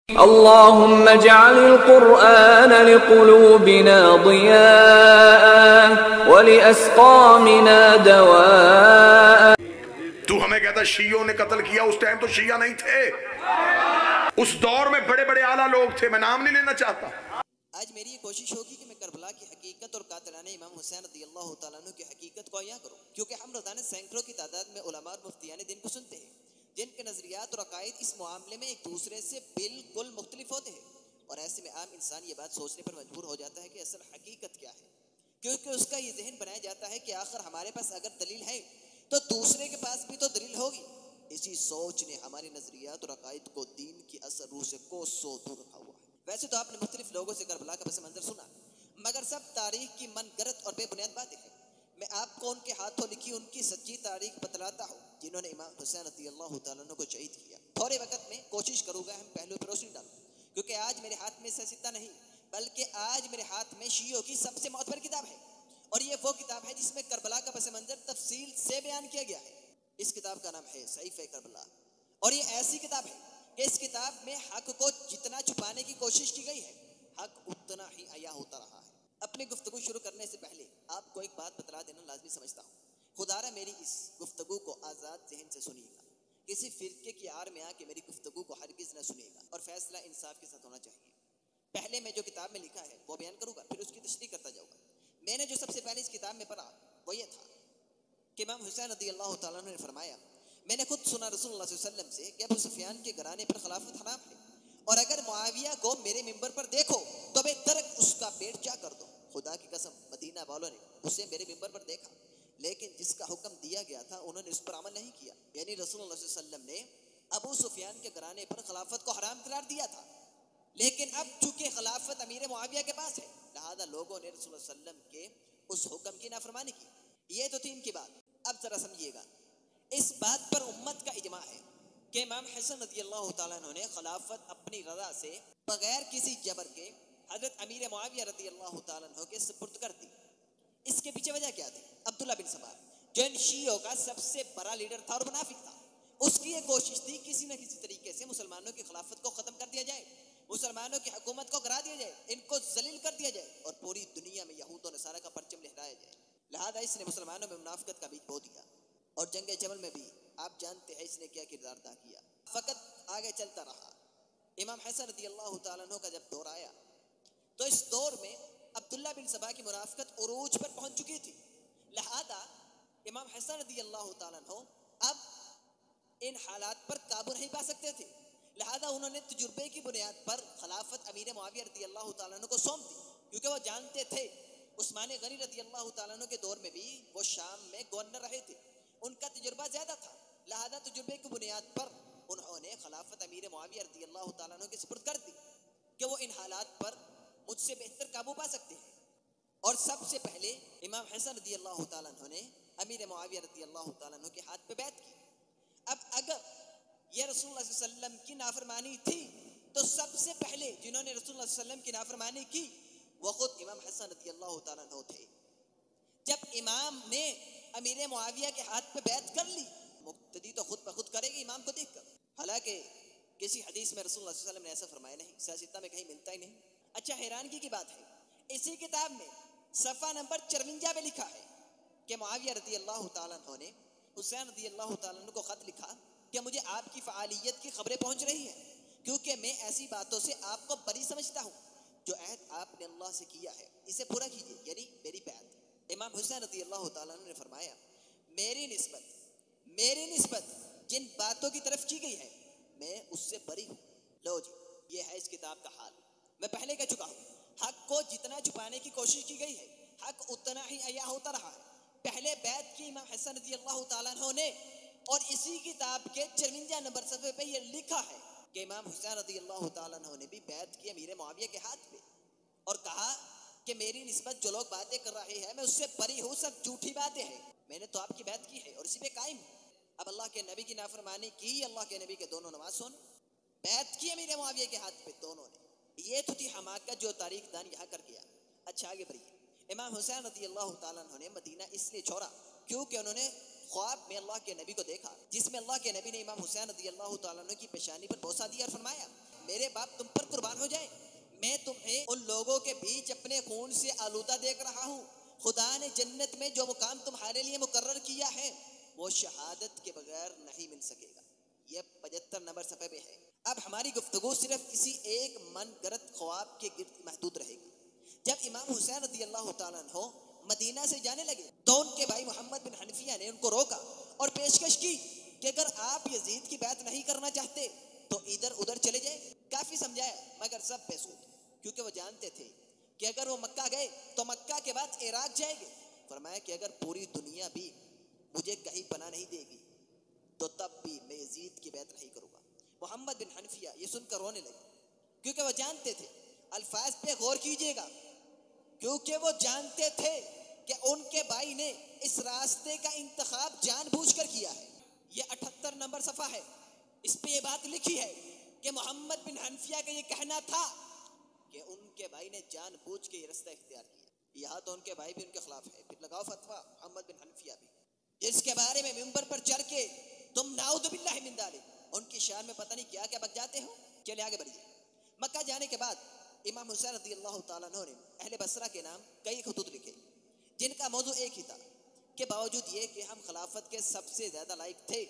अल्लाहुम्मा जअलिल कुरआन लिकुलूबिना दियाअ व लिअस्कामिना दवाअ। तू हमें कहता शियों ने कत्ल किया, उस टाइम तो शिया नहीं थे, उस दौर में बड़े बड़े आला लोग थे, मैं नाम नहीं लेना चाहता। आज मेरी ये कोशिश होगी कि मैं करबला की हकीकत और कातिलाने इमाम हुसैन रज़ियल्लाहु तआला अन्हु की हकीकत को अया करूं, क्योंकि हम रोजाना सैकड़ों की तादाद में उलमा और मुफ्तियाने दिन को सुनते हैं जिनके नजरियात और अकायद इस मामले में एक दूसरे से बिल्कुल मुख्तलिफ होते हैं। और ऐसे में आम इंसान ये बात सोचने पर मजबूर हो जाता है कि असल हकीकत क्या है, क्योंकि उसका ये जहन बनाया जाता है कि आखिर हमारे पास अगर दलील है तो दूसरे के पास भी तो दलील होगी। इसी सोच ने हमारे नजरियात और अकायद को दीन की असर रूह से कोसों दूर रखा हुआ है। वैसे तो आपने मुख्तलिफ लोगों से करबला का पस मंजर सुना, मगर सब तारीख की मनगढ़ंत और बेबुनियाद बातें हैं। मैं आपको उनके हाथों लिखी उनकी सच्ची तारीख बतलाता हूँ जिन्होंने इमाम हुसैन रज़ियल्लाहु तआला अन्हु को शहीद किया। थोड़े वक्त में कोशिश करूँगा हम पहलू पर रोशनी डालूं, क्योंकि आज मेरे हाथ में सियासत नहीं बल्कि आज मेरे हाथ में शियों की सबसे मोतबर किताब है, और ये वो किताब है जिसमें करबला का पस मंजर तफसील से बयान किया गया है। इस किताब का नाम है सहीफ़े करबला, और ये ऐसी किताब है कि इस किताब में हक को जितना छुपाने की कोशिश की गई है, हक उतना ही अया होता रहा है। अपनी गुफ्तगू शुरू करने से पहले आपको एक बात बतला देना लाजमी समझता हूँ। खुदारा मेरी इस गुफ्तगू को आज़ाद जहन से सुनिएगा, किसी फिरके की आड़ में आके मेरी गुफ्तगू को हरगिज़ न सुनिएगा, और फैसला इंसाफ के साथ होना चाहिए। पहले मैं जो किताब में लिखा है वो बयान करूँगा, फिर उसकी तशरीह करता जाऊँगा। मैंने जो सबसे पहले इस किताब में पढ़ा वो ये था कि इमाम हुसैन रज़ियल्लाहु तआला अन्हु ने फरमाया, मैंने खुद सुना रसूलुल्लाह सल्लल्लाहु अलैहि वसल्लम से कि अबू सुफियान के घराने पर खिलाफत हराम है, और अगर मुआविया को मेरे मिंबर पर देखो तो बेदरक उसका पेट जा कर दो। खुदा की कसम मदीना वालों ने उसे मेरे मिंबर पर देखा, लेकिन जिसका हुक्म दिया गया था उन्होंने उस पर अमल नहीं किया। यानी रसूलुल्लाह सल्लल्लाहु अलैहि वसल्लम ने अबू सुफियान के घराने पर खिलाफत को हराम करार दिया था, लेकिन अब चूंकि खिलाफत अमीर मुआविया के पास है, लिहाजा लोगों ने रसूलुल्लाह सल्लल्लाहु अलैहि वसल्लम के उस हुक्म की नाफरमानी की। ये तो थी इनकी बात। अब जरा समझिएगा, इस बात पर उम्मत का इजमा है कि इमाम हसन रज़ियल्लाहु तआला अन्हु ने खिलाफत अपनी रज़ा से बगैर किसी जबर के हजरत अमीर मुआविया रज़ियल्लाहु तआला अन्हु के सुपुर्द कर दी। इसके पीछे वजह क्या थी? अब्दुल्ला बिन सबाह जो इन शियों का सबसे बड़ा लीडर था और मुनाफिक था, उसकी ये कोशिश थी किसी न किसी तरीके से मुसलमानों की खिलाफत को खत्म कर दिया जाए, मुसलमानों की हुकूमत को गिरा दिया जाए, इनको जलील कर दिया जाए और पूरी दुनिया में यहूद और नसारा का परचम लहराया जाए। लिहाजा इसने मुसलमानों में मुनाफिकत का बीज बो दिया, और जंग जमल में भी आप जानते हैं इसने क्या किरदार अदा किया। फ़कत आगे चलता रहा। इमाम हसन रज़ियल्लाहु तआला अन्हु का जब दौर आया तो इस दौर में अब्दुल्ला बिन सबा की मुनाफिकत उरूज पर पहुंच चुकी थी। लिहाजा इमाम हसन रज़ियल्लाहु तआला अन्हु अब इन हालात पर काबू नहीं पा सकते थे। लिहाजा उन्होंने तजुर्बे की बुनियाद पर खिलाफत अमीर मुआविया रज़ियल्लाहु तआला अन्हु को सौंप दी, क्योंकि वो जानते थे उस्मान गनी रज़ियल्लाहु तआला अन्हु के दौर में भी वो शाम में गवर्नर रहे थे, उनका तजुर्बा ज्यादा था। लिहाजा तजुर्बे की बुनियाद पर उन्होंने खिलाफत अमीर मुआविया रज़ियल्लाहु तआला अन्हु के सुपुर्द कर दी कि वो इन हालात पर मुझसे बेहतर काबू पा सकते हैं। और सबसे पहले इमाम हसन रज़ियल्लाहु तआला अन्हु ने अमीर मुआविया रज़ियल्लाहु तआला अन्हु के हाथ पे बैत की। अब अगर यह रसूलुल्लाह सल्लल्लाहु अलैहि वसल्लम की नाफरमानी थी तो सबसे पहले जिन्होंने रसूलुल्लाह सल्लल्लाहु अलैहि वसल्लम की नाफरमानी की वो खुद इमाम हसन रज़ियल्लाहु तआला अन्हु थे। जब इमाम ने अमीर मुआविया के हाथ पे बैत कर ली, मुक्तदी तो खुद ब खुद करेगी इमाम को देखकर। हालांकि किसी हदीस में रसूलुल्लाह सल्लल्लाहु अलैहि वसल्लम ने ऐसा फरमाया नहीं, सियासत में कहीं मिलता ही नहीं। अच्छा, हैरानगी की बात है, इसी किताब में सफ़ा नंबर 54 में लिखा है कि मुआविया रज़ियल्लाहु तआला अन्हु ने हुसैन रज़ियल्लाहु तआला अन्हु को खत लिखा कि मुझे आपकी फ़आलियत की खबरें पहुंच रही हैं, क्योंकि मैं ऐसी बातों से आपको बरी समझता हूँ। जो अहद आपने अल्लाह से किया है इसे पूरा कीजिए, यानी मेरी बैत। इमाम हुसैन रज़ियल्लाहु तआला अन्हु ने फरमाया, मेरी निस्बत जिन बातों की तरफ की गई है मैं उससे बरी हूँ। लो जी, ये है इस किताब का हाल। मैं पहले कह चुका हूँ, हक को जितना छुपाने की कोशिश की गई है, हक उतना ही अया होता रहा है। पहले बैत की इमाम हसन रज़ियल्लाहु तआला अन्हु ने, और इसी किताब के 54 नंबर सफ़े पे ये लिखा है कि इमाम हुसैन रज़ियल्लाहु तआला अन्हु ने भी बैत की अमीर मुआविया के हाथ पे, और कहा कि मेरी निस्बत जो लोग बातें कर रहे हैं मैं उससे बरी हूँ, सब झूठी बातें हैं, मैंने तो आपकी बैत की है और इसी पे कायम हूँ। अब अल्लाह के नबी की नाफरमानी की, अल्लाह के नबी के दोनों नवासों ने बैत की अमीर मुआविया के हाथ पे दोनों ने। ये तो थी हमाकत जो तारीख दान यहाँ कर गया। अच्छा, आगे बढ़िए। इमाम हुसैन रज़ियल्लाहु तआला अन्हु ने मदीना इसलिए छोड़ा क्योंकि उन्होंने ख्वाब में अल्लाह के नबी को देखा, जिसमें अल्लाह के नबी ने इमाम हुसैन रज़ियल्लाहु तआला अन्हु की पेशानी पर बोसा दिया और फरमाया, मेरे बाप तुम पर कुर्बान हो जाए। मैं तुम्हें उन लोगों के बीच अपने खून से आलूदा देख रहा हूँ। खुदा ने जन्नत में जो मुकाम तुम्हारे लिए मुकर्रर किया है वो शहादत के बगैर नहीं मिल सकेगा। ये 75 नंबर सफ़े पे है। अब हमारी गुफ्तगू सिर्फ इसी एक मनगढ़ंत ख्वाब के गिर्द महदूद रहेगी। जब इमाम हुसैन रज़ी अल्लाह ताला अन्हो मदीना से जाने लगे तो उनके भाई मोहम्मद बिन हनफिया ने उनको रोका और पेशकश की कि अगर आप यजीद की बात नहीं करना चाहते तो इधर उधर चले जाए। काफ़ी समझाया मगर सब बेसूद, क्योंकि वो जानते थे कि अगर वो मक्का गए तो मक्का के बाद इराक जाएंगे। फरमाया कि अगर पूरी दुनिया भी मुझे कहीं पनाह नहीं देगी तो तब भी मैं यजीद की बात नहीं करूँगा। मोहम्मद बिन हनफिया ये सुनकर रोने लगे, क्योंकि वो जानते थे, अल्फाज पे गौर कीजिएगा, क्योंकि वो जानते थे कि उनके भाई ने इस रास्ते का इंतखाब जानबूझकर किया है। ये 78 नंबर सफ़ा है, इस पे ये बात लिखी है कि मोहम्मद बिन हनफिया का ये कहना था कि उनके भाई ने जानबूझ के ये रास्ता इख्तियार किया। यहाँ तो उनके भाई भी उनके खिलाफ है, फिर लगाओ फतवा मोहम्मद बिन हनफिया भी, जिसके बारे में मिंबर पर चढ़ के तुम नाउज़ु बिल्लाहि मिन ज़ालिक उनकी शान में पता नहीं क्या क्या बक जाते हो। चले आगे बढ़िए। मक्का जाने के बाद इमाम हुसैन रज़ियल्लाहु ताला अन्हु ने अहले बसरा के नाम कई खुतूत लिखे, जिनका मौजू एक ही था कि बावजूद ये कि हम खिलाफत के सबसे ज़्यादा लायक थे,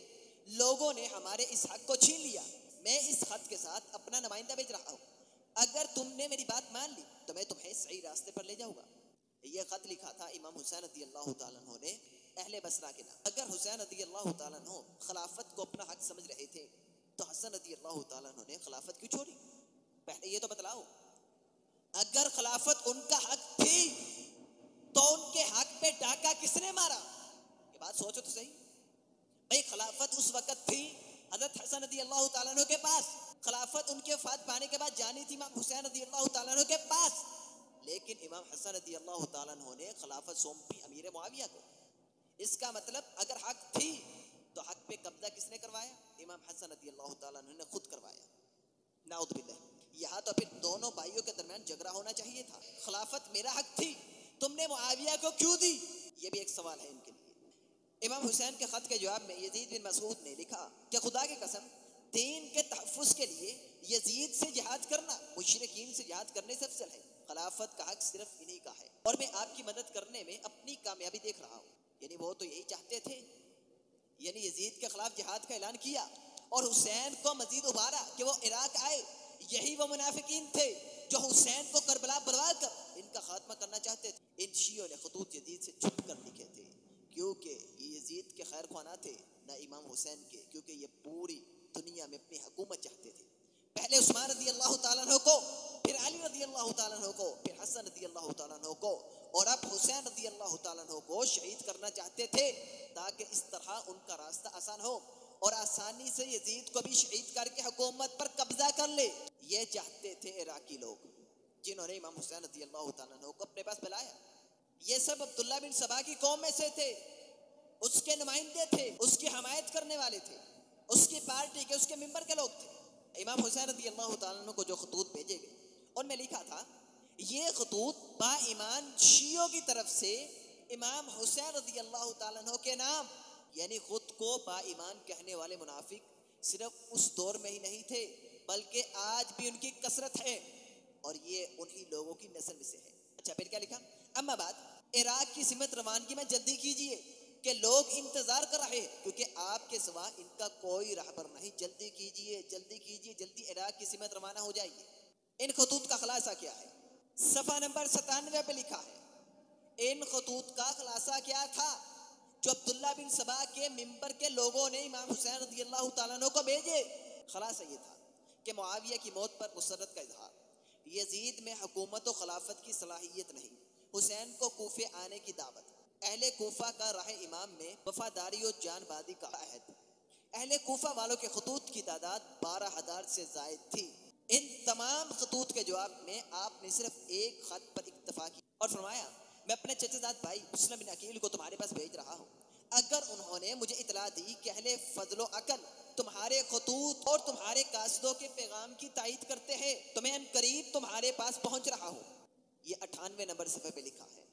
लोगों ने हमारे इस हक को छीन लिया। मैं इस खत के साथ अपना नुमाइंदा भेज रहा हूँ, अगर तुमने मेरी बात मान ली तो मैं तुम्हें सही रास्ते पर ले जाऊँगा। यह ख़त लिखा था इमाम हुसैन रज़ियल्लाहु ताला अन्हु ने अहले बसरा के नाम। अगर हुसैन रज़ियल्लाहु ताला अन्हु खिलाफत को अपना हक समझ रहे थे तो हसन रज़ियल्लाहु ताला अन्हु ने खिलाफत क्यों छोड़ी? पहले ये तो बतलाओ, अगर खिलाफत उनका हक थी तो उनके हक पे डाका किसने मारा? ये बात सोचो तो सही भाई। खिलाफत उस वक्त थी हज़रत हसन रज़ियल्लाहु ताला अन्हु के पास, खिलाफत उनके वफात पाने के बाद जानी थी इमाम हुसैन रज़ियल्लाहु ताला अन्हु के पास, लेकिन इमाम हसन रज़ियल्लाहु ताला अन्हु ने खिलाफत सौंपी अमीर मुआविया को। इसका मतलब अगर हक थी तो हक पे कब्जा किसने करवाया? इमाम हसन रज़ियल्लाहु ताला अन्हु ने खुद करवाया। नाउज़ु बिल्लाह। यहाँ तो फिर दोनों भाइयों के दरमियान झगड़ा होना चाहिए था। खिलाफत मेरा हक थी, तुमने मुआविया को क्यों दी? ये भी एक सवाल है इनके लिए। इमाम हुसैन के खत के जवाब में यजीद बिन मसूद ने लिखा कि खुदा की कसम, दीन के तहफ़्फ़ुज़ के लिए यजीद से जिहाद करना मुशरिकीन से जिहाद करने से अफजल है। खिलाफत का हक सिर्फ इन्हीं का है और मैं आपकी मदद करने में अपनी कामयाबी देख रहा हूँ। यानी वो तो यही चाहते थे, यानी यजीद के खिलाफ जिहाद का ऐलान किया और हुसैन को मजीद उबारा कि वो इराक आए। यही वो मुनाफिकीन थे जो हुसैन को करबला बुलवा कर इनका खात्मा करना चाहते थे। इन शियों ने खतूत यजीद से छुप कर लिखे थे, क्योंकि ये यजीद के खैर ख्वाना थे न इमाम हुसैन के, क्योंकि ये पूरी दुनिया में अपनी हुकूमत चाहते थे। पहले उस्मान रज़ियल्लाहु ताला अन्हु को, फिर अली रज़ियल्लाहु ताला अन्हु को, फिर हसन रज़ियल्लाहु ताला अन्हु को और अब हुसैन रज़ियल्लाहु ताला अन्हु को शहीद करना चाहते थे, ताकि इस तरह उनका रास्ता आसान हो और आसानी से यजीद को भी शहीद करके हुकूमत पर कब्जा कर ले। ये चाहते थे इराकी लोग, जिन्होंने इमाम हुसैन रज़ियल्लाहु ताला अन्हु को अपने पास बुलाया। ये सब अब्दुल्ला बिन सबा की कौम में से थे, उसके नुमाइंदे थे, उसकी हमायत करने वाले थे, उसकी पार्टी के, उसके मिंबर के लोग थे। इमाम हुसैन रज़ियल्लाहु ताला अन्हु को जो खतूत भेजे गए उनमें लिखा था, ये खतूत बाईमान शियों की तरफ से इमाम हुसैन रज़ियल्लाहु ताला अन्हु के नाम, यानी खुद को बाईमान कहने वाले मुनाफिक सिर्फ उस दौर में ही नहीं थे बल्कि आज भी उनकी कसरत है और ये उन्हीं लोगों की नस्ल में से है। अच्छा, फिर क्या लिखा? अम्मा बाद इराक की सिमत रवानगी में जल्दी कीजिए कि लोग इंतजार कर रहे हैं, क्योंकि आपके सिवा इनका कोई रहबर नहीं। जल्दी कीजिए, जल्दी कीजिए, जल्दी इराक की सिमत रवाना हो जाएगी। इन खतूत का खुलासा क्या है? सफ़ा नंबर 97 पे लिखा है। इन खतूत का खुलासा क्या था जो अब्दुल्ला बिन सबा के मिंबर के लोगों ने इमाम हुसैन रज़ियल्लाहु ताला अन्हु को भेजे? खुलासा ये था कि मुआविया की मौत पर मुसर्रत का इजहार, यजीद में हुकूमत व खिलाफत की सलाहियत नहीं, हुसैन को कूफे आने की दावत, अहले कूफा का राह इमाम में वफादारी और जानबादी का अहद। अहले कूफा वालों के खतूत की तादाद 12,000 से ज़ायद थी। इन तमाम खतूत के जवाब में आपने सिर्फ एक खत पर इक्तफा की और फरमाया, मैं अपने चचेजाद भाई मुस्लिम बिन अकील को तुम्हारे पास भेज रहा हूँ। अगर उन्होंने मुझे इतला दी कि अहले फजलो अकल तुम्हारे खतूत और तुम्हारे कासदों के पैगाम की तायीद करते हैं तो मैं अनकरीब तुम्हारे पास पहुँच रहा हूँ। ये 98 नंबर सफ़े पे लिखा है।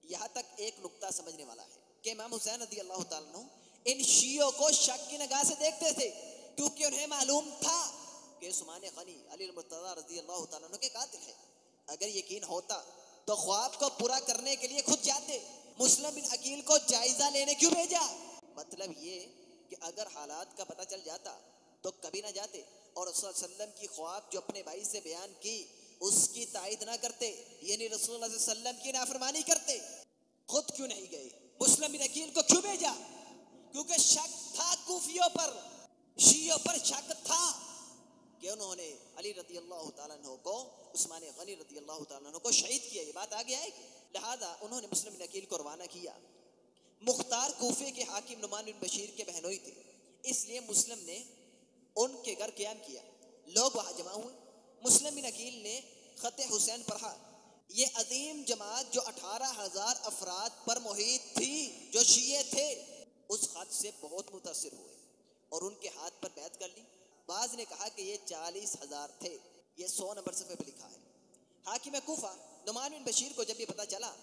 यहाँ तक एक नुक्ता समझने वाला है कि इमाम हुसैन रज़ियल्लाहु ताला अन्हु इन शियों को शक की निगाह से देखते थे, क्योंकि उन्हें मालूम था कि उस्मान गनी अली मुर्तज़ा रज़ी अल्लाह तआला अन्हु के कातिल है। अगर यकीन होता तो ख्वाब को पूरा करने के लिए खुद जाते। मुस्लिम बिन अकील को जायजा लेने क्यों भेजा? मतलब ये कि अगर हालात का पता चल जाता तो कभी ना जाते और रसूल सल्लल्लाहु अलैहि वसल्लम की ख्वाब जो अपने भाई से बयान की उसकी तायद ना करते, यानी रसूलुल्लाह सल्लल्लाहु अलैहि वसल्लम की नाफरमानी करते। खुद क्यों नहीं गए? मुस्लिम बिन अकील को क्यों भेजा? क्योंकि शक था कूफियों पर, शियों पर शक था कि उन्होंने अली रज़ी अल्लाह तआला अन्हु को, उस्मान गनी रज़ी अल्लाह तआला अन्हु को शहीद किया। ये बात आगे आएगी। लिहाजा उन्होंने मुस्लिम बिन अकील को रवाना किया। मुख्तार कूफे के हाकिम नुमान बिन बशीर के बहनोई थे, इसलिए मुस्लिम ने उनके घर क़याम किया। लोग वहाँ जमा हुए। मुस्लिम बिन अकील ने ख़त हुसैन पढ़ा। ये अजीम जमात जो 18,000 अफराद पर मुहित थी, जो शिये थे, उस ख़त से बहुत मुतासिर हुए और उनके हाथ पर बैत कर ली। बाज़ ने कहा कि ये 40,000 थे। ये 100 नंबर सफ़े पर लिखा है। हाकिम कूफा नुमान बिन बशीर को जब ये पता चला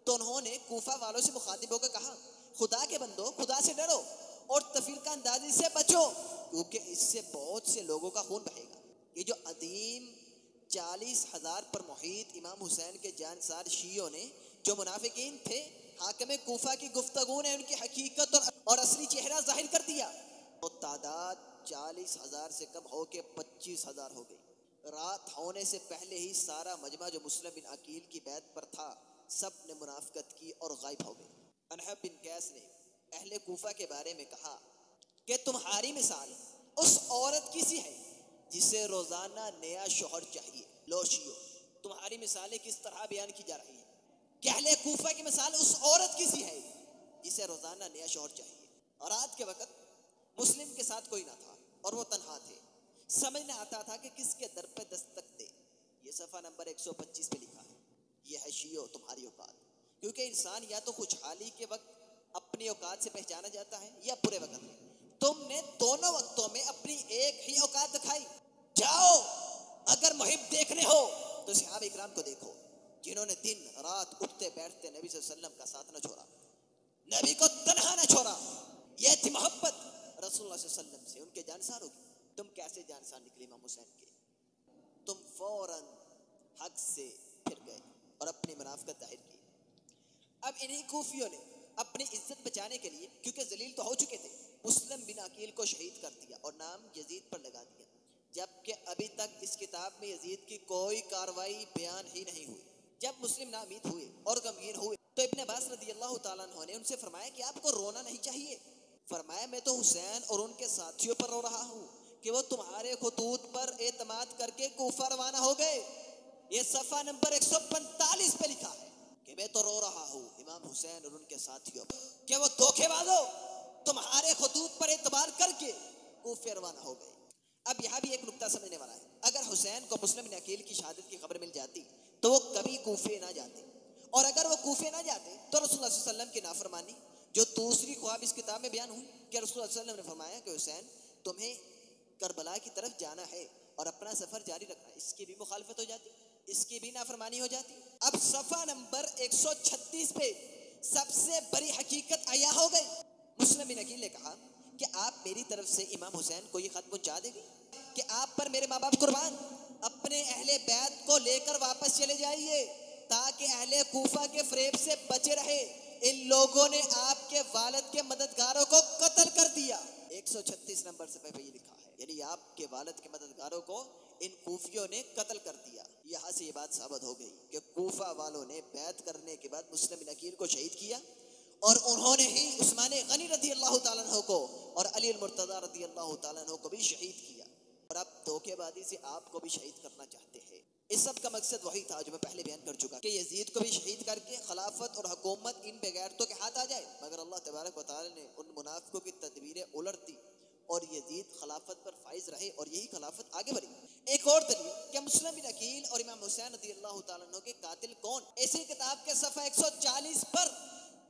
तो उन्होंने कूफा वालों से मुखातिब होकर कहा, खुदा के बंदो, खुदा से डरो और तफरीका अंदाजी से बचो, क्योंकि इससे बहुत से लोगों का खून बहेगा। ये जो अदीम 40,000 पर मुहीत इमाम हुसैन के जानसार शियों ने, जो मुनाफिकीन थे, हाकिम कूफा की गुफ्तगू ने उनकी हकीकत और असली चेहरा जाहिर कर दिया। तो तादाद 40,000 से कम हो के 25,000 हो गई। रात होने से पहले ही सारा मजमा जो मुस्लिम बिन अकील की बैत पर था, सब ने मुनाफिकत की और गायब हो गए। अनहब बिन कैस ने अहले कूफा के बारे में कहा कि तुम्हारी मिसाल उस औरत की सी है जिसे रोजाना नया शौहर चाहिए। लो शियो, तुम्हारी मिसालें किस तरह बयान की जा रही है कि अहले कूफा की मिसाल उस औरत की सी है जिसे रोजाना नया शौहर चाहिए। और रात के वक्त मुस्लिम के साथ कोई ना था और वो तन्हा थे। समझ न आता था कि किसके दर पे दस्तक दे। ये सफ़ा नंबर 125 पे लिखा है। ये है शियो तुम्हारी औकात। क्योंकि इंसान या तो खुशहाली के वक्त अपनी औकात से पहचाना जाता है या बुरे वक्त में। तुमने दोनों वक्तों में अपनी एक ही औकात दिखाई। जाओ, अगर मुहिब देखने हो तो सहाबा इकराम को देखो, जिन्होंने दिन रात उठते बैठते नबी सल्लल्लाहु अलैहि वसल्लम का साथ न छोड़ा, नबी को तन्हा न छोड़ा। यह थी मोहब्बत रसूलुल्लाह सल्लल्लाहु अलैहि वसल्लम से, उनके जानसार होगी। तुम कैसे जानसार निकले इमाम हुसैन के? तुम फौरन हक से फिर गए और अपनी मुनाफिकत जाहिर की। अब इन्हीं कूफियों ने अपनी इज्जत बचाने के लिए, क्योंकि जलील तो हो चुके थे, मुस्लिम बिन अकील को शहीद कर दिया और नाम यजीद पर लगा दिया। जबकि अभी तक इस किताब में यजीद की कोई कार्रवाई बयान ही नहीं हुई। जब मुस्लिम नामीद हुए और गमगीन हुए तो इब्न अब्बास रज़ियल्लाहु ताला अन्हु ने उनसे फरमाया कि आपको रोना नहीं चाहिए। फरमाया, मैं तो हुसैन और उनके साथियों पर रो रहा हूँ कि वो तुम्हारे खुतूत पर एतमाद करके कूफा रवाना हो गए। ये सफ़ा नंबर 145 पे लिखा है कि मैं तो रो रहा हूँ इमाम हुसैन और उनके साथियों पर कि वो धोखेबाजों तुम्हारे खुतूत पर एतबार करके कूफे रवाना हो गए। अब यहाँ भी एक नुक्ता समझने वाला है। अगर हुसैन को मुस्लिम बिन अकील की शहादत की खबर मिल जाती तो वो कभी कूफे ना जाते, और अगर वो कूफे ना जाते तो रसूलुल्लाह सल्लल्लाहु अलैहि वसल्लम की नाफरमानी, जो दूसरी ख्वाब इस किताब में बयान हुई कि रसूलुल्लाह सल्लल्लाहु अलैहि वसल्लम ने फरमाया कि हुसैन तुम्हें करबला की तरफ जाना है और अपना सफर जारी रखना, इसकी भी मुखालफत हो जाती, इसकी भी नाफरमानी हो जाती। अब सफ़ा नंबर 136 पे सबसे बड़ी हकीकत आया हो गई। मुस्लिम बिन अकील ने कहा कि आप मेरी तरफ से इमाम हुसैन को ये खत पहुंचा देंगे कि आप पर मेरे माँ बाप कुर्बान, अपने अहले बैत को लेकर वापस चले जाइए ताकि अहले कूफा के फरेब से बचे रहे। इन लोगों ने आपके वालिद के मददगारों को कत्ल कर दिया। 136 नंबर से पे ये लिखा है, यानी आपके वालिद के मददगारों को इन कूफियों ने कत्ल कर दिया। यहाँ से ये बात साबित हो गई कि कूफा वालों ने बैत करने के बाद मुस्लिम बिन अकील को शहीद किया और उन्होंने ही उस्मान गनी रज़ी अल्लाह ताला अन्हु को और अली मुर्तज़ा रज़ी अल्लाह ताला अन्हु को भी शहीद किया। और अब धोखेबाजी से आपको भी शहीद करना चाहते हैं। इस सब का मकसद वही था जो मैं पहले बयान कर चुका कि यजीद को भी शहीद करके खिलाफत और हुकूमत इन बेगैरतों के हाथ आ जाए। मगर अल्लाह तबारक व तआला ने उन मुनाफिकों की तदबीरें उलट दी और यजीद खिलाफत पर फाइज रहे और यही खिलाफत आगे बढ़ी। एक और दलील कि मुस्लिम बिन अकील और इमाम हुसैन रज़ी अल्लाह ताला अन्हु के कातिल कौन, इसी किताब के सफ़ा 140 पर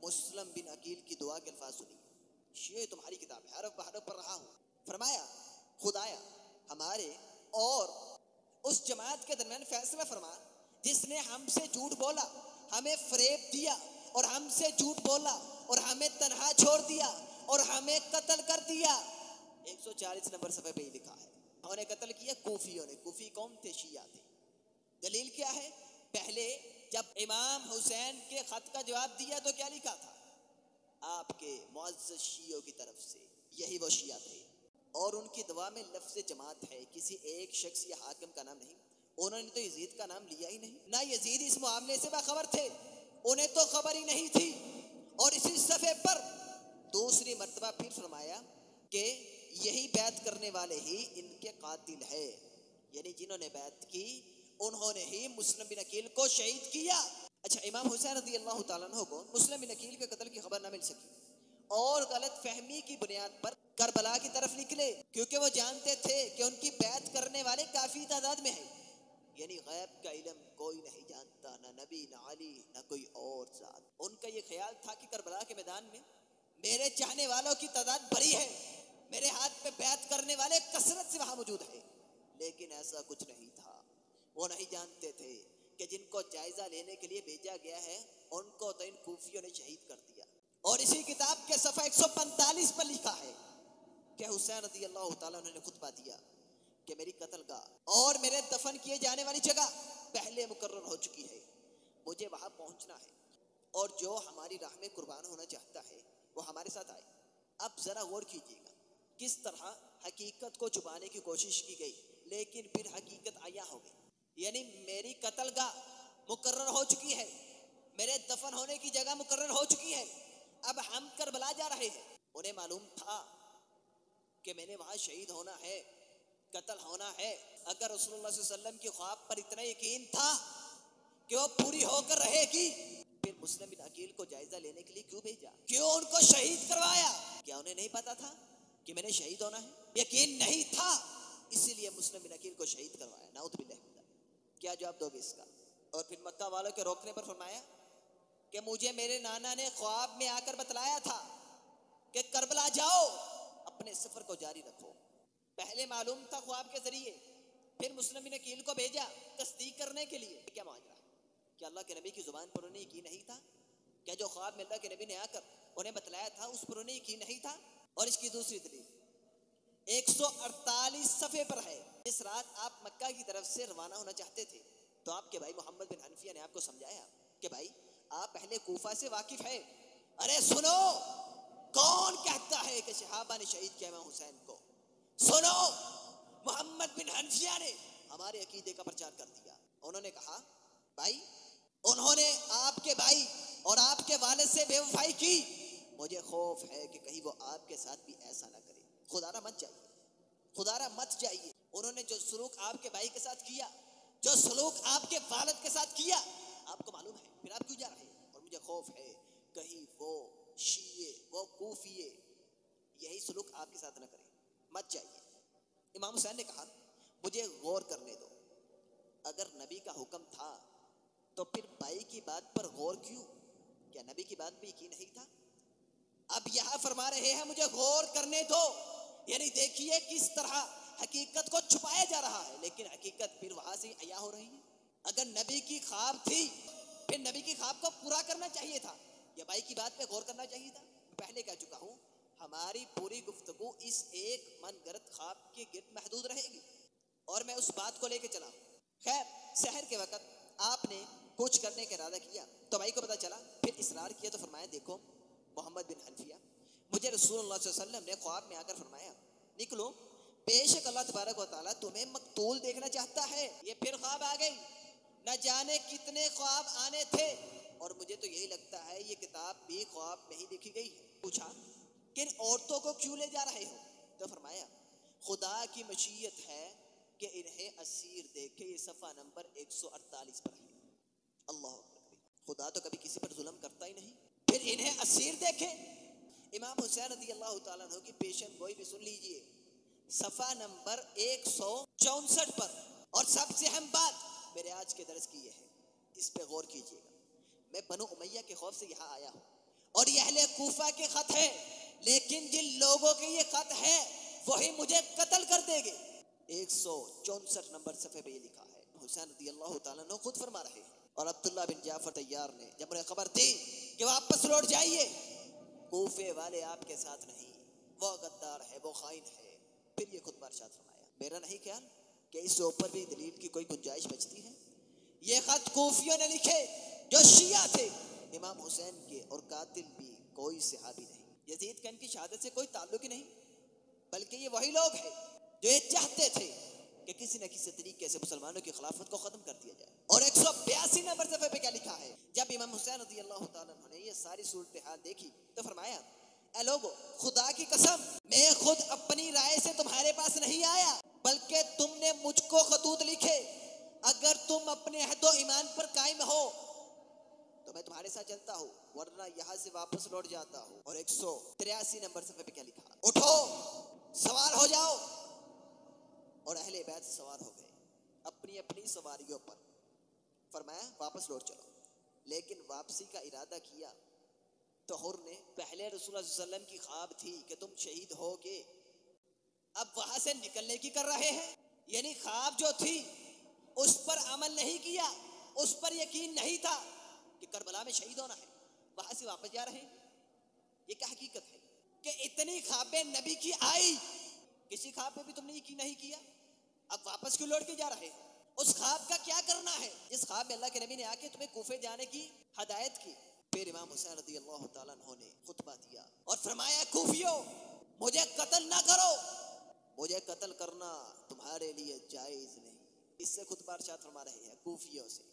मुस्लिम बिन अकील की दुआ के अल्फाज सुनिए। ये तुम्हारी किताब है, हरफ बहरफ पर रहा हूँ। फरमाया, खुदाया हमारे और उस जमात के दरमियान फैसला फरमा जिसने हमसे झूठ बोला, हमें फरेब दिया और हमसे झूठ बोला और हमें तन्हा छोड़ दिया और हमें कत्ल कर दिया। 140 नंबर सफ़े पे ही लिखा है। उन्हें कत्ल किया कूफियों ने। कूफी कौन थे? शिया थे। दलील क्या है? पहले जब इमाम हुसैन के खत का जवाब दिया तो क्या लिखा था? आपके मुअज़्ज़ज़ शियों की तरफ से। यही वो शिया थे और उनकी दुआ में लफ्ज़ जमात है, किसी एक शख्स या हाकिम का नाम नहीं। उन्होंने तो यजीद का नाम लिया ही नहीं, ना यजीद इस मामले से बाखबर थे, उन्हें तो खबर ही नहीं थी। और इसी सफ़े पर दूसरी मर्तबा फिर फरमाया कि यही बैत करने वाले ही इनके कातिल है, यानी जिन्होंने बैत की उन्होंने ही मुस्लिम बिन अकील को शहीद किया। अच्छा, इमाम हुसैन रज़ी अल्लाह तआला अन्हु को मुस्लिम बिन अकील के कत्ल की खबर न मिल सकी और गलत फहमी की बुनियाद पर करबला की तरफ निकले, क्योंकि वो जानते थे कि उनकी बैत करने वाले काफ़ी तादाद में है। यानी गैब का इल्म कोई नहीं जानता, ना नबी, ना अली, ना कोई और ज़ात। उनका ये ख्याल था कि करबला के मैदान में मेरे चाहने वालों की तादाद बड़ी है, मेरे हाथ पे बैत करने वाले कसरत से वहाँ मौजूद है। लेकिन ऐसा कुछ नहीं था। वो नहीं जानते थे कि जिनको जायजा लेने के लिए भेजा गया है उनको तो इन कूफियों ने शहीद कर दिया। और इसी किताब के सफ़ा 145 पर लिखा है कि हुसैन रज़ी अल्लाह तआला अन्हु ने खुतबा दिया कि मेरी कत्लगाह और मेरे दफन किए जाने वाली जगह पहले मुकर्रर हो चुकी है, मुझे वहाँ पहुँचना है और जो हमारी राह में कुर्बान होना चाहता है वो हमारे साथ आए। अब ज़रा गौर कीजिएगा किस तरह हकीकत को छुपाने की कोशिश की गई, लेकिन फिर हकीकत आया हो गई। यानी मेरी कत्लगाह मुकर्रर हो चुकी है, मेरे दफन होने की जगह मुकर्रर हो चुकी है, अब हम करबला जा रहे हैं। उन्हें मालूम था कि मैंने वहाँ शहीद होना है, कत्ल होना है। अगर रसूलुल्लाह सल्लल्लाहु अलैहि वसल्लम की ख्वाब पर इतना यकीन था कि वो पूरी होकर रहेगी, फिर मुस्लिम बिन अकील को जायजा लेने के लिए क्यों भेजा, क्यों उनको शहीद करवाया? क्या उन्हें नहीं पता था कि मैंने शहीद होना है? यकीन नहीं था, इसीलिए मुस्लिम बिन अकील को शहीद करवाया। नाउज़ बिल्लाह। क्या जवाब दोगे इसका? और फिर मक्का वालों के रोकने पर फरमाया कि मुझे मेरे नाना ने ख्वाब में आकर बतलाया था कि करबला जाओ, अपने सफर को जारी रखो। पहले मालूम था ख्वाब के जरिए, फिर मुस्लिम बिन अकील को भेजा तस्दीक करने के लिए। क्या माजरा? क्या अल्लाह के नबी की जुबान पर उन्हें यकीन नहीं था? क्या जो ख्वाब में अल्लाह के नबी ने आकर उन्हें बतलाया था उस पर उन्हें यकीन नहीं था? और इसकी दूसरी दलील 148 सफ़े पर है। इस रात आप मक्का की तरफ से रवाना होना चाहते थे तो आपके भाई मोहम्मद बिन हनफिया ने आपको समझाया कि भाई आप पहले कूफा से वाकिफ है। अरे सुनो, कौन कहता है कि सहाबा ने शहीद किया इमाम हुसैन को? सुनो, मोहम्मद बिन हनफिया ने हमारे अकीदे का प्रचार कर दिया। उन्होंने कहा भाई उन्होंने आपके भाई और आपके वालिद से बेवफाई की, मुझे खौफ है कि कहीं वो आपके साथ भी ऐसा ना करे। खुदारा मत जाइए, खुदारा मत जाइए। उन्होंने जो सलूक आपके भाई के साथ किया, जो सलूक आपके वालिद के साथ किया, आपको मालूम है, फिर आप क्यों जा रहे हैं? और मुझे खौफ है कहीं वो शिये, वो कूफिये यही सलूक आपके साथ न करें, मत जाइए। इमाम हुसैन ने कहा मुझे गौर करने दो, अगर नबी का हुक्म था तो फिर भाई की बात पर गौर क्यों? क्या नबी की बात पे यकीन नहीं था? अब यहाँ फरमा रहे हैं मुझे गौर करने दो, यानी देखिए किस तरह हकीकत को छुपाया जा रहा है, लेकिन हकीकत फिर वहां से अया हो रही है। अगर नबी की ख्वाब थी फिर नबी की ख्वाब को पूरा करना चाहिए था, या भाई की बात पे गौर करना चाहिए था। पहले कह चुका हूँ हमारी पूरी गुफ्तगू इस एक मनगढ़ंत ख्वाब के गिर्द महदूद रहेगी और मैं उस बात को लेके चला। खैर, सहर के वक्त आपने कुछ करने का इरादा किया तो भाई को पता चला, फिर इसरार किया तो फरमाया देखो मोहम्मद बिन हनफिया, मुझे रसूलुल्लाह सल्लल्लाहु अलैहि वसल्लम ने ख्वाब में आकर फरमाया निकलो, बेशक अल्लाह तबारक व तआला तुम्हें मकतूल देखना चाहता है। ये फिर ख्वाब आ गई, न जाने कितने ख्वाब आने थे और मुझे तो यही लगता है ये किताब भी ख्वाब में ही लिखी गई है। पूछा किन औरतों को क्यों ले जा रहे हो? तो फरमाया खुदा की मशीयत है कि इन्हें असीर देखे। ये सफ़ा नंबर 148 पर है। अल्लाह अकबर, खुदा तो कभी किसी पर जुल्म करता ही नहीं, फिर इन्हें असीर देखे। इमाम हुसैन रज़ी अल्लाह तआला अन्हु की पेशन गोई भी सुन लीजिए, सफ़ा नंबर 164 पर। और सबसे अहम बात मेरे आज के दर्स की ये है, इस पे गौर कीजिएगा। मैं बनु उमैया के खौफ से यहाँ आया हूँ और ये अहले कूफा के खत है, लेकिन जिन लोगों के ये खत है वही मुझे कत्ल कर देंगे। 164 नंबर सफ़े पे ये लिखा है। हुसैन रज़ी अल्लाह तआला अन्हु खुद फरमा रहे हैं। और अब्दुल्ला बिन जाफर तैयार ने जब उन्हें खबर दी कि वापस लौट जाइए, कूफे वाले आपके साथ नहीं, वो गद्दार है, वो खाइन है, फिर ये खुतबा इरशाद फरमाया मेरा नहीं ख्याल कि इससे ऊपर भी दलील की कोई गुंजाइश बचती है। ये खत कूफियों ने लिखे जो शिया थे, इमाम हुसैन के, और कातिल भी कोई सहाबी नहीं। यजीद का इनकी शहादत से कोई ताल्लुक ही नहीं, बल्कि ये वही लोग हैं जो ये चाहते थे कि किसी न किसी तरीके से मुसलमानों की खिलाफत को खत्म कर दिया जाए। और 182 नंबर सफ़े पे क्या लिखा है, जब इमाम हुसैन रज़ी अल्लाह ताला अन्हु ने ये सारी सूरत हाल देखी तो फरमाया, ऐ लोगो, खुदा की कसम मैं खुद अपनी राय से तुम्हारे पास नहीं आया, बल्कि तुमने मुझको खतूत लिखे। अगर तुम अपने अहदो ईमान पर कायम हो तो मैं तुम्हारे साथ चलता हूँ, वरना यहाँ से वापस लौट जाता हूँ। और 183 नंबर सफ़े पे क्या लिखा, उठो सवार हो जाओ। और अहले बैत सवार हो गए अपनी अपनी सवारियों पर। फरमाया वापस लौट चलो। लेकिन वापसी का इरादा किया तो हुर ने, पहले रसूलुल्लाह सल्लल्लाहु अलैहि वसल्लम की ख्वाब थी कि तुम शहीद होगे, अब वहां से निकलने की कर रहे हैं। यानी ख्वाब जो थी उस पर अमल नहीं किया, उस पर यकीन नहीं था कि करबला में शहीद होना है, वहां से वापस जा रहे हैं। ये क्या हकीकत है कि इतनी ख्वाबें नबी की आई, किसी ख्वाब पे भी तुमने यकीन नहीं किया, अब वापस क्यों लौट के जा रहे हैं? उस ख्वाब का क्या करना है जिस ख्वाब में अल्लाह के नबी ने आके तुम्हें कूफे जाने की हदायत की। फिर इमाम हुसैन रज़ी अल्लाह ताला अन्हु ने खुतबा दिया और फरमाया, कूफियों, मुझे कत्ल ना करो, मुझे कत्ल करना तुम्हारे लिए जायज नहीं। इससे खुतबा इरशाद फरमा रहे हैं कूफियों से।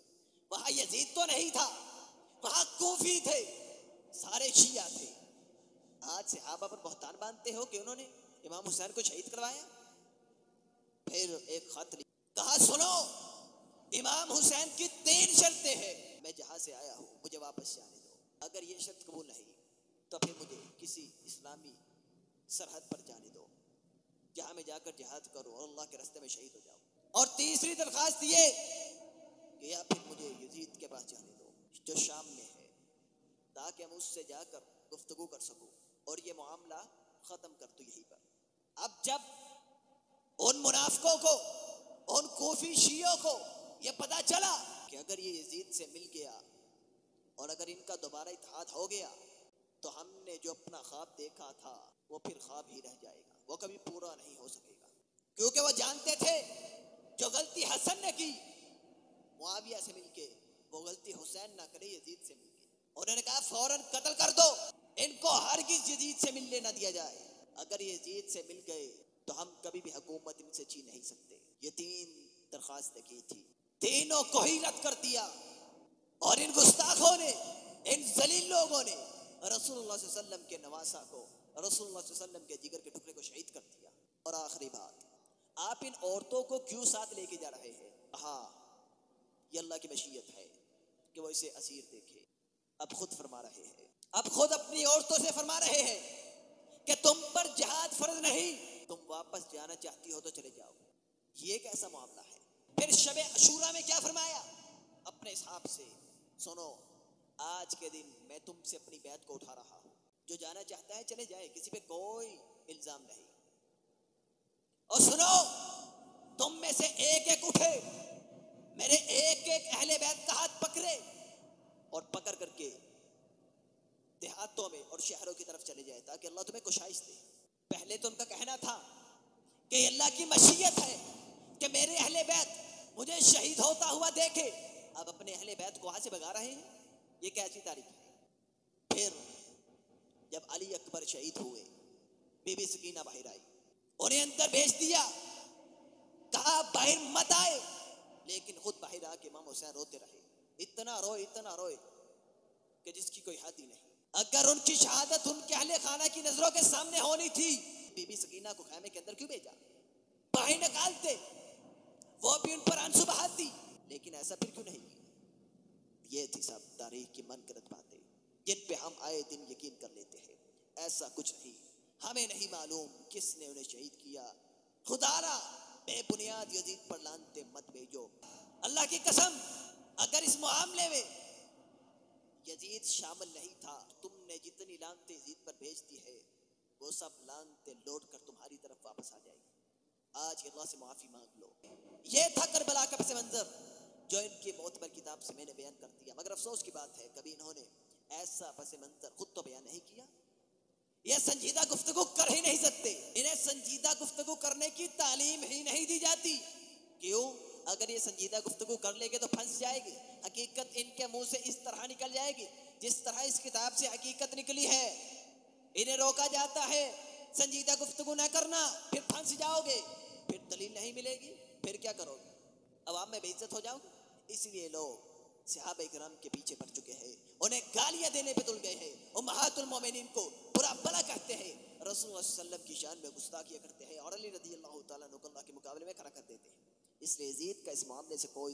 वहां यजीद तो नहीं था, वहां कूफी थे, सारे शिया थे। आज सहाबा पर बहतान बांधते हो कि उन्होंने इमाम हुसैन को शहीद करवाया। फिर एक खत लिखा, कहा सुनो, इमाम हुसैन की 3 शर्तें हैं, मैं जहां से आया हूं मुझे वापस जाने दो। अगर ये शर्त कबूल नहीं तो फिर मुझे किसी इस्लामी सरहद पर जाने दो, जहां मैं जाकर जिहाद करूं और अल्लाह के रास्ते में शहीद हो जाऊं। और तीसरी दरखास्त ये कि या फिर मुझे यजीद के पास जाने दो जो शाम में है, ताकि हम उससे जाकर गुफ्तगू कर सकूं और ये मामला खत्म कर दूं यहीं पर। अब जब उन मुनाफिकों को, उन कूफी शियों को ये पता चला कि अगर ये यजीद से मिल गया और अगर इनका दोबारा इत्तेहाद हो गया तो हमने जो अपना ख्वाब देखा था वो फिर ख्वाब ही रह जाएगा, वो कभी पूरा नहीं हो सकेगा। क्योंकि वो जानते थे जो गलती हसन ने की मुआविया से मिलके, वो गलती हुसैन ना करे यजीद से मिलके। उन्होंने कहा फौरन कत्ल कर दो, इनको हरगिज़ यजीद से मिलने ना दिया जाए। अगर ये यजीद से मिल गए तो हम कभी भी हुकूमत इनसे छीन नहीं सकते। ये 3 दरखास्तें की थी, तीनों को ही रद्द कर दिया। और इन गुस्ताखों ने, इन जलील लोगों ने रसूलुल्लाह सल्लल्लाहु अलैहि वसल्लम के नवासा को, रसूलुल्लाह सल्लल्लाहु अलैहि वसल्लम के जिगर के टुकड़े को शहीद कर दिया। और आखिरी बात, आप इन औरतों को क्यों साथ लेके जा रहे हैं? हाँ, ये अल्लाह की मशीयत है कि वो इसे असीर देखे। अब खुद फरमा रहे हैं, अब खुद अपनी औरतों से फरमा रहे हैं कि तुम पर जिहाद फर्ज नहीं, तुम वापस जाना चाहती हो तो चले जाओ। ये कैसा मामला है? फिर शबे अशूरा में क्या फरमाया अपने हिसाब से, सुनो, आज के दिन मैं तुमसे अपनी बैत को उठा रहा हूं, जो जाना चाहता है चले जाए, किसी पे कोई इल्जाम नहीं। और सुनो, तुम में से एक एक उठे, मेरे एक एक अहले बैत का हाथ पकड़े और पकड़ करके देहातों में और शहरों की तरफ चले जाए, ताकि अल्लाह तुम्हें कुशाइश दे। पहले तो उनका कहना था कि अल्लाह की मशीयत है कि मेरे अहले बैत मुझे शहीद होता हुआ देखे। अब अपने अहले बैत को वहां से भगा रहे हैं, ये कैसी तारीख है? फिर जब अली अकबर शहीद हुए, बीबी सकीना बाहर आई, उन्हें अंदर भेज दिया, कहा बाहर मत आए, लेकिन खुद बाहर आके इमाम हुसैन रोते रहे, इतना रोए कि जिसकी कोई हद ही नहीं। अगर उनकी शहादत उनके अहले खाना की नजरों के सामने होनी थी, बीबी सकीना को खैमे के अंदर क्यों भेजा? बाहर निकालते, वो भी उन पर आंसू बहाती, लेकिन ऐसा फिर क्यों नहीं किया? ये थी सब तारीख की मनगढ़ंत बातें जिन पे हम आए दिन यकीन कर लेते हैं। ऐसा कुछ नहीं, हमें नहीं मालूम किसने उन्हें शहीद किया। खुदारा बेबुनियाद यजीद पर लानते मत भेजो। अल्लाह की कसम, अगर इस मामले में यजीद शामिल नहीं था, तुमने जितनी लानते यजीद पर भेज दी है वो सब लानते लौट कर तुम्हारी तरफ वापस आ जाएगी। आज अल्लाह से माफी मांग लो। ये था करबला का पस मंजर जो इनकी मोतबर किताब से मैंने बयान कर दिया। मगर अफसोस की बात है, कभी इन्होंने ऐसा पस मंजर खुद तो बयान नहीं किया, ये संजीदा गुफ्तगू कर ही नहीं सकते। इन्हें संजीदा गुफ्तगू करने की तालीम ही नहीं दी जाती। क्यों? अगर ये संजीदा गुफ्तगू कर लेंगे तो फंस जाएगी, हकीकत इनके मुंह से इस तरह निकल जाएगी जिस तरह इस किताब से हकीकत निकली है। इन्हें रोका जाता है संजीदा गुफ्तगू ना करना, फिर फंस जाओगे, फिर दलील नहीं मिलेगी, फिर क्या करोगे? अवाम में बेइज्जत हो जाओगे। इसलिए लोग सहाबा इकराम के पीछे पड़ चुके हैं, उन्हें गालियां देने पे तुल गए हैं, उम्महातुल मोमिनीन को बुरा भला कहते हैं, रसूलुल्लाह सल्लल्लाहु अलैहि वसल्लम की शान में गुस्ताखियां करते हैं और अली रज़ियल्लाहु ताला अन्हु के मुकाबले में खड़ा कर देते हैं। इसलिए यजीद का इस मामले से कोई